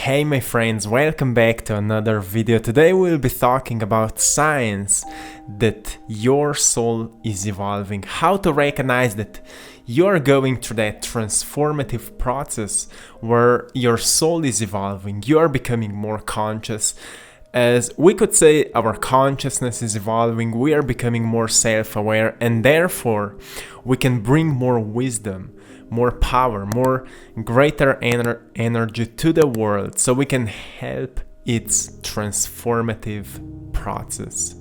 Hey my friends, welcome back to another video. Today we'll be talking about signs that your soul is evolving, how to recognize that you're going through that transformative process where your soul is evolving, you're becoming more conscious. As we could say, our consciousness is evolving, we are becoming more self-aware, and therefore we can bring more wisdom, more power, more greater energy to the world, so we can help its transformative process.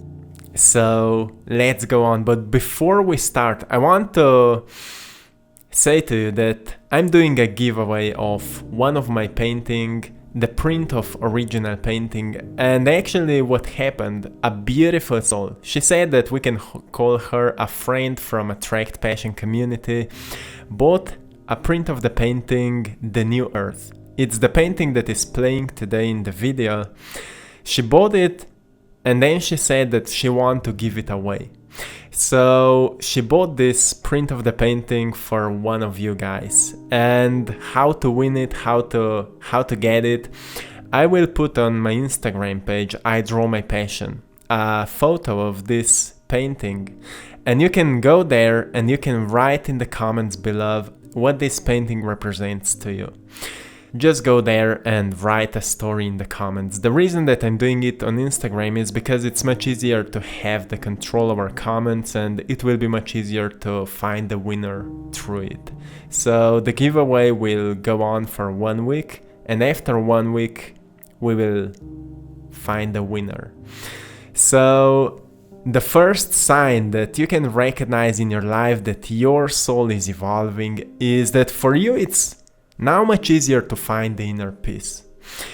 So let's go on. But before we start, I want to say to you that I'm doing a giveaway of one of my painting, the print of original painting. And actually what happened, a beautiful soul, she said that we can call her a friend from AttractPassion community, bought a print of the painting The New Earth. It's the painting that is playing today in the video. She bought it and then she said that she wants to give it away. So she bought this print of the painting for one of you guys. And how to win it, how to get it, I will put on my Instagram page, I Draw My Passion, a photo of this painting. And you can go there and you can write in the comments below what this painting represents to you. Just go there and write a story in the comments. The reason that I'm doing it on Instagram is because it's much easier to have the control of our comments, and it will be much easier to find the winner through it. So the giveaway will go on for 1 week, and after 1 week we will find the winner. So the first sign that you can recognize in your life that your soul is evolving is that for you it's now much easier to find the inner peace.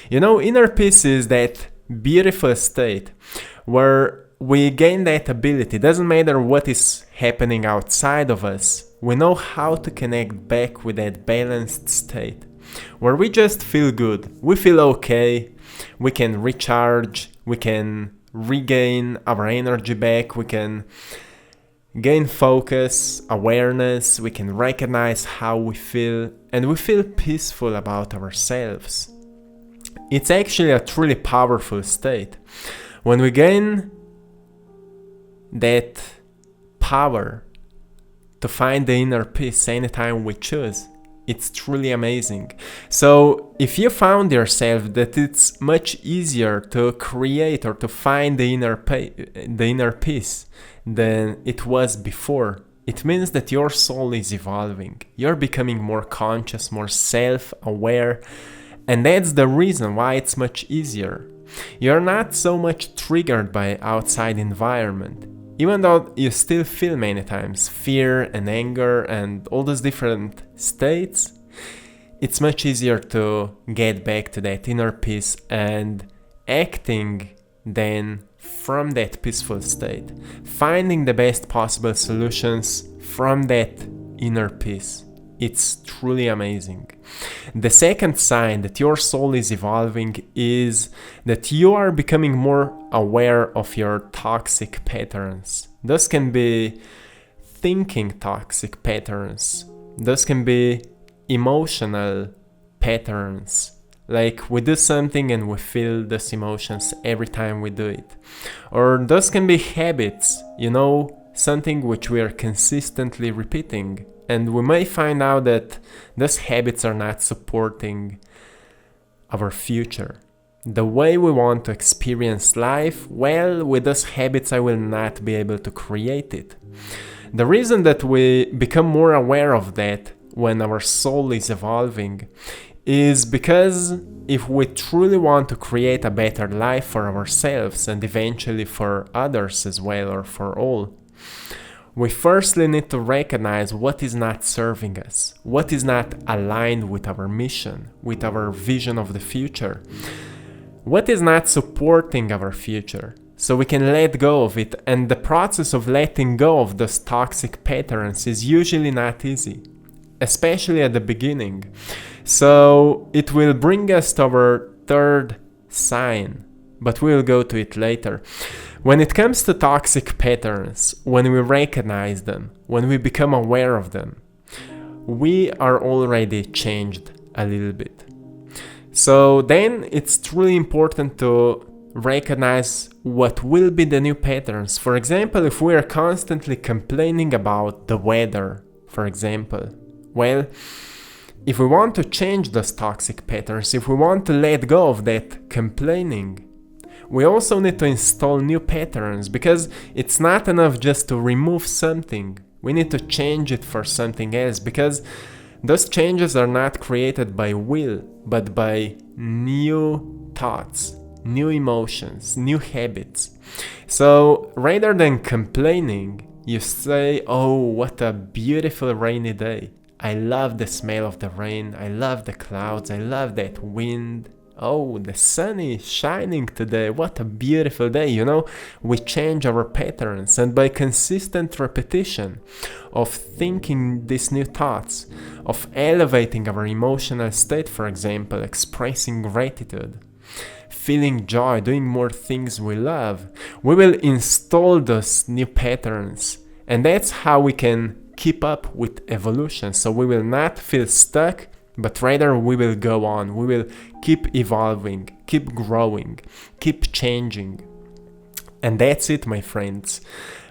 You know, inner peace is that beautiful state where we gain that ability. Doesn't matter what is happening outside of us, we know how to connect back with that balanced state where we just feel good, we feel okay, we can recharge, we can regain our energy back, we can gain focus, awareness, we can recognize how we feel, and we feel peaceful about ourselves. It's actually a truly powerful state. When we gain that power to find the inner peace anytime we choose, it's truly amazing. So if you found yourself that it's much easier to create or to find the inner peace than it was before, it means that your soul is evolving. You're becoming more conscious, more self-aware, and that's the reason why it's much easier. You're not so much triggered by outside environment. Even though you still feel many times fear and anger and all those different states, it's much easier to get back to that inner peace and acting then from that peaceful state, finding the best possible solutions from that inner peace. It's truly amazing. The second sign that your soul is evolving is that you are becoming more aware of your toxic patterns. Those can be thinking toxic patterns. Those can be emotional patterns. Like we do something and we feel those emotions every time we do it. Or those can be habits, you know, something which we are consistently repeating. And we may find out that those habits are not supporting our future. The way we want to experience life, well, with those habits I will not be able to create it. The reason that we become more aware of that when our soul is evolving is because if we truly want to create a better life for ourselves and eventually for others as well, or for all, we firstly need to recognize what is not serving us, what is not aligned with our mission, with our vision of the future, what is not supporting our future, so we can let go of it. And the process of letting go of those toxic patterns is usually not easy, especially at the beginning. So it will bring us to our third sign, but we'll go to it later. When it comes to toxic patterns, when we recognize them, when we become aware of them, we are already changed a little bit. So then it's truly important to recognize what will be the new patterns. For example, if we are constantly complaining about the weather, for example, well, if we want to change those toxic patterns, if we want to let go of that complaining, we also need to install new patterns, because it's not enough just to remove something. We need to change it for something else, because those changes are not created by will, but by new thoughts, new emotions, new habits. So rather than complaining, you say, oh, what a beautiful rainy day. I love the smell of the rain. I love the clouds. I love that wind. Oh, the sun is shining today. What a beautiful day. You know, we change our patterns, and by consistent repetition of thinking these new thoughts, of elevating our emotional state, for example, expressing gratitude, feeling joy, doing more things we love, we will install those new patterns. And that's how we can keep up with evolution. So we will not feel stuck, but rather we will go on. We will keep evolving, keep growing, keep changing. And that's it, my friends.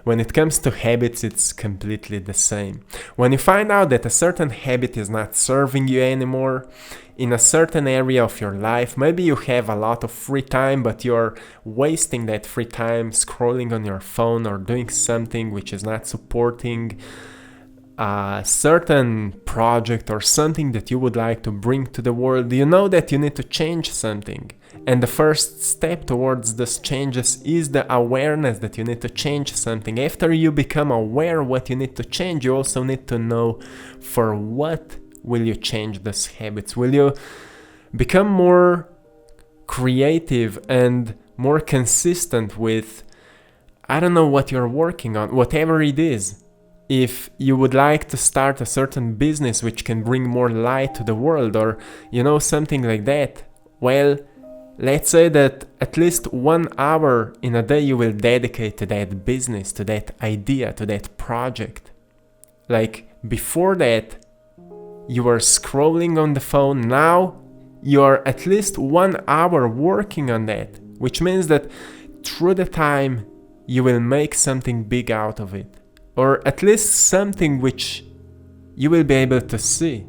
When it comes to habits, it's completely the same. When you find out that a certain habit is not serving you anymore, in a certain area of your life, maybe you have a lot of free time, but you're wasting that free time scrolling on your phone or doing something which is not supporting a certain project or something that you would like to bring to the world, you know that you need to change something. And the first step towards those changes is the awareness that you need to change something. After you become aware what you need to change, you also need to know for what will you change those habits. Will you become more creative and more consistent with, I don't know what you're working on, whatever it is. If you would like to start a certain business which can bring more light to the world, or something like that, well, let's say that at least 1 hour in a day you will dedicate to that business, to that idea, to that project. Like before that, you were scrolling on the phone. Now you are at least 1 hour working on that, which means that through the time you will make something big out of it. Or at least something which you will be able to see,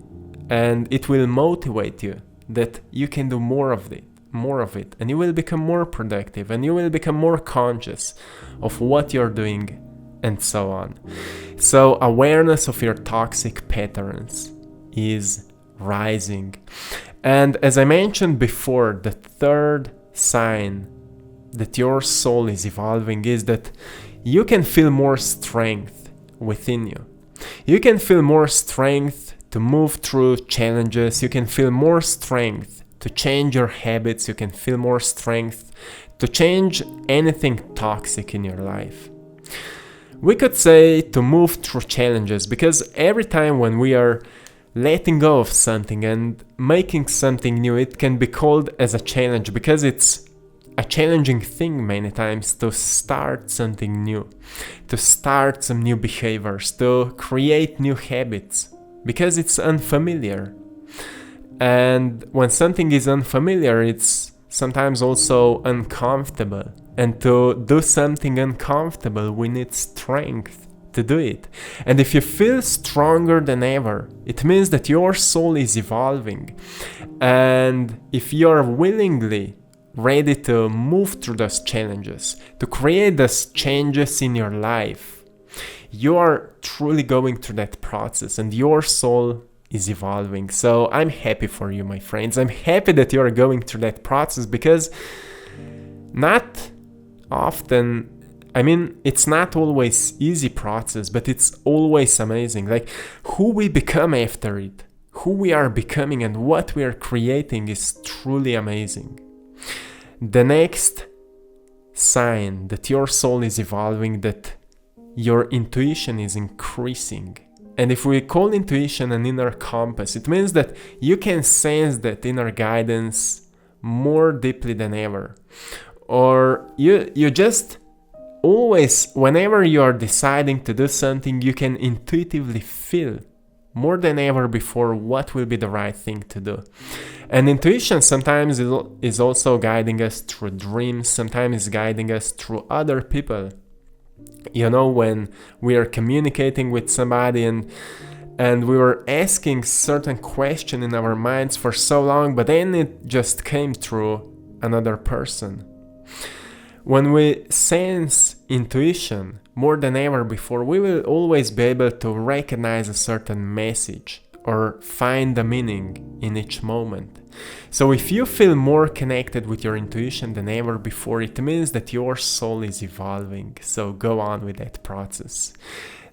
and it will motivate you that you can do more of it, and you will become more productive, and you will become more conscious of what you're doing, and so on. So awareness of your toxic patterns is rising. And as I mentioned before, the third sign that your soul is evolving is that you can feel more strength within you. You can feel more strength to move through challenges. You can feel more strength to change your habits. You can feel more strength to change anything toxic in your life. We could say to move through challenges, because every time when we are letting go of something and making something new, it can be called as a challenge, because it's a challenging thing many times to start something new, to start some new behaviors, to create new habits, because it's unfamiliar. And when something is unfamiliar, it's sometimes also uncomfortable. And to do something uncomfortable, we need strength to do it. And if you feel stronger than ever, it means that your soul is evolving. And if you're willingly ready to move through those challenges, to create those changes in your life, you are truly going through that process, and your soul is evolving. So I'm happy for you, my friends. I'm happy that you're going through that process, because not often, it's not always easy process, but it's always amazing. Like who we become after it, who we are becoming, and what we are creating is truly amazing. The next sign that your soul is evolving, that your intuition is increasing. And if we call intuition an inner compass, it means that you can sense that inner guidance more deeply than ever. Or you just always, whenever you are deciding to do something, you can intuitively feel more than ever before what will be the right thing to do. And intuition sometimes is also guiding us through dreams, sometimes is guiding us through other people. You know, when we are communicating with somebody and we were asking certain question in our minds for so long, but then it just came through another person. When we sense intuition more than ever before, we will always be able to recognize a certain message or find the meaning in each moment. So if you feel more connected with your intuition than ever before, it means that your soul is evolving. So go on with that process.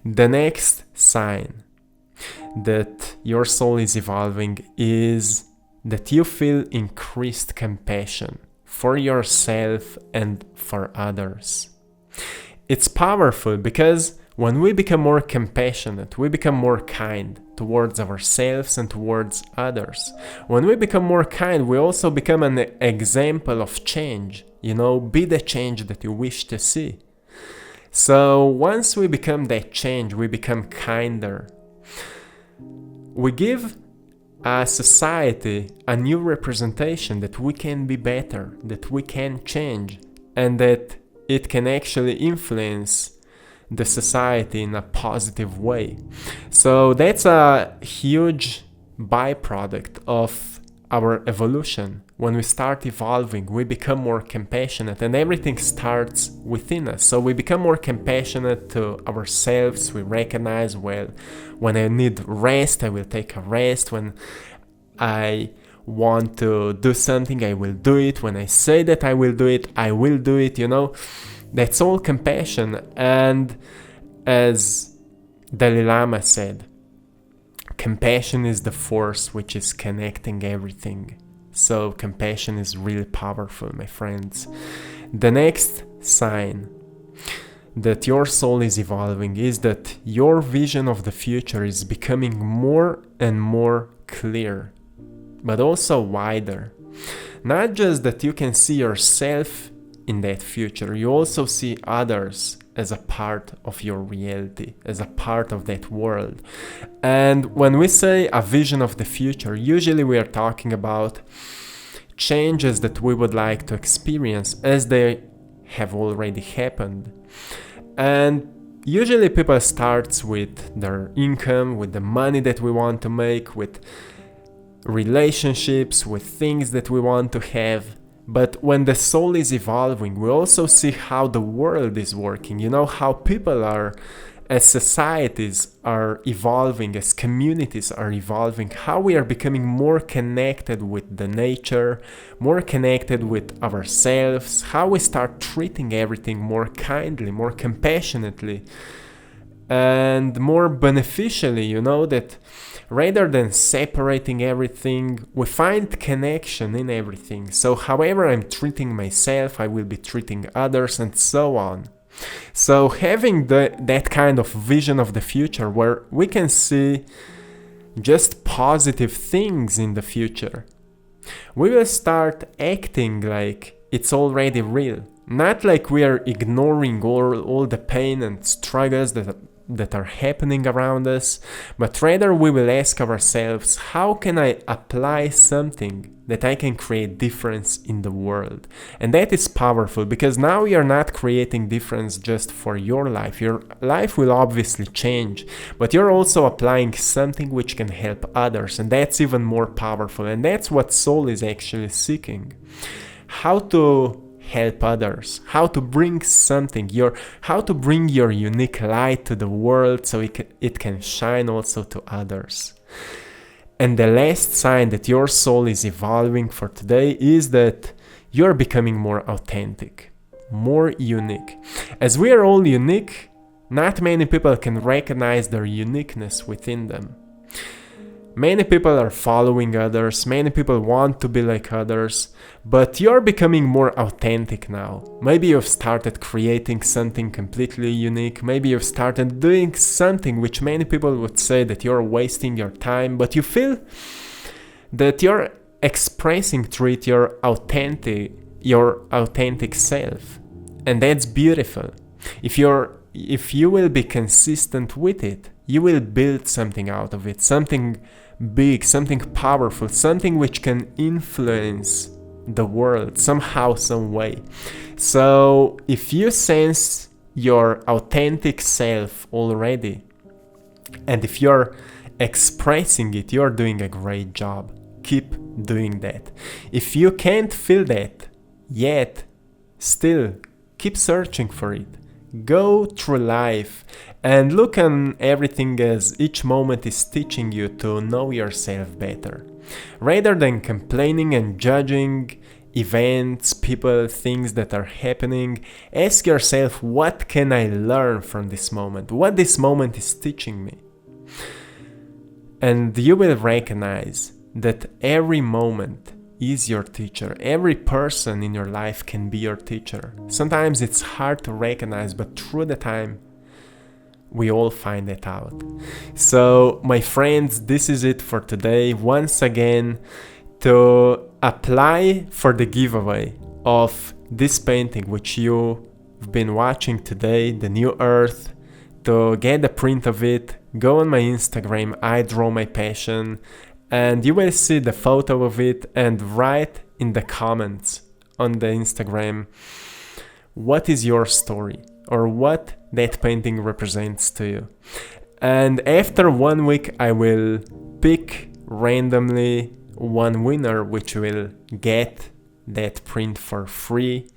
The next sign that your soul is evolving is that you feel increased compassion for yourself and for others. It's powerful because when we become more compassionate, we become more kind towards ourselves and towards others. When we become more kind, we also become an example of change. You know, be the change that you wish to see. So once we become that change, we become kinder. We give a society a new representation that we can be better, that we can change, and that it can actually influence the society in a positive way. So that's a huge byproduct of our evolution. When we start evolving, we become more compassionate, and everything starts within us. So we become more compassionate to ourselves. We recognize, well, when I need rest, I will take a rest. When I want to do something, I will do it. When I say that I will do it, I will do it, you know. That's all compassion. And as Dalai Lama said, compassion is the force which is connecting everything. So compassion is really powerful, my friends. The next sign that your soul is evolving is that your vision of the future is becoming more and more clear, but also wider. Not just that you can see yourself in that future, you also see others as a part of your reality, as a part of that world. And when we say a vision of the future, usually we are talking about changes that we would like to experience as they have already happened. And usually people start with their income, with the money that we want to make, with relationships, with things that we want to have. But when the soul is evolving, we also see how the world is working, you know, how people are, as societies are evolving, as communities are evolving, how we are becoming more connected with the nature, more connected with ourselves, how we start treating everything more kindly, more compassionately, and more beneficially, you know, that rather than separating everything, we find connection in everything. So however I'm treating myself, I will be treating others, and so on. So having that kind of vision of the future where we can see just positive things in the future, we will start acting like it's already real. Not like we are ignoring all the pain and struggles that are happening around us, but rather we will ask ourselves, how can I apply something that I can create difference in the world? And that is powerful, because now you're not creating difference just for your life. Your life will obviously change, but you're also applying something which can help others, and that's even more powerful. And that's what soul is actually seeking. How to help others, how to bring something, how to bring your unique light to the world so it can shine also to others. And the last sign that your soul is evolving for today is that you're becoming more authentic, more unique. As we are all unique, not many people can recognize their uniqueness within them. Many people are following others, many people want to be like others, but you're becoming more authentic now. Maybe you've started creating something completely unique, maybe you've started doing something which many people would say that you're wasting your time, but you feel that you're expressing through it your authentic self. And that's beautiful. If you will be consistent with it, you will build something out of it, something big, something powerful, something which can influence the world somehow, some way. So if you sense your authentic self already, and if you're expressing it, you're doing a great job. Keep doing that. If you can't feel that yet, still keep searching for it. Go through life and look on everything as each moment is teaching you to know yourself better. Rather than complaining and judging events, people, things that are happening, ask yourself, what can I learn from this moment? What this moment is teaching me? And you will recognize that every moment is your teacher. Every person in your life can be your teacher. Sometimes it's hard to recognize, but through the time, we all find it out. So, my friends, this is it for today. Once again, to apply for the giveaway of this painting which you've been watching today, the New Earth, to get a print of it, go on my Instagram, AttractPassion, and you will see the photo of it, and write in the comments on the Instagram what is your story or what that painting represents to you. And after 1 week I will pick randomly one winner which will get that print for free,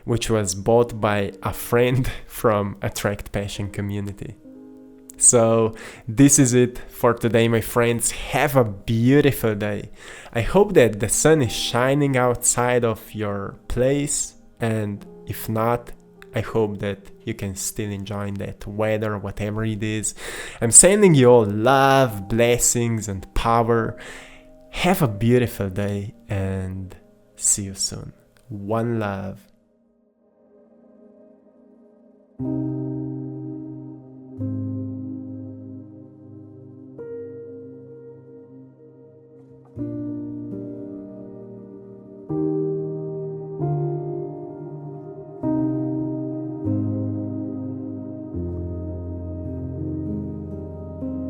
which was bought by a friend from AttractPassion community. So this is it for today, my friends. Have a beautiful day. I hope that the sun is shining outside of your place, and if not, I hope that you can still enjoy that weather, whatever it is. I'm sending you all love, blessings, and power. Have a beautiful day, and see you soon. One love.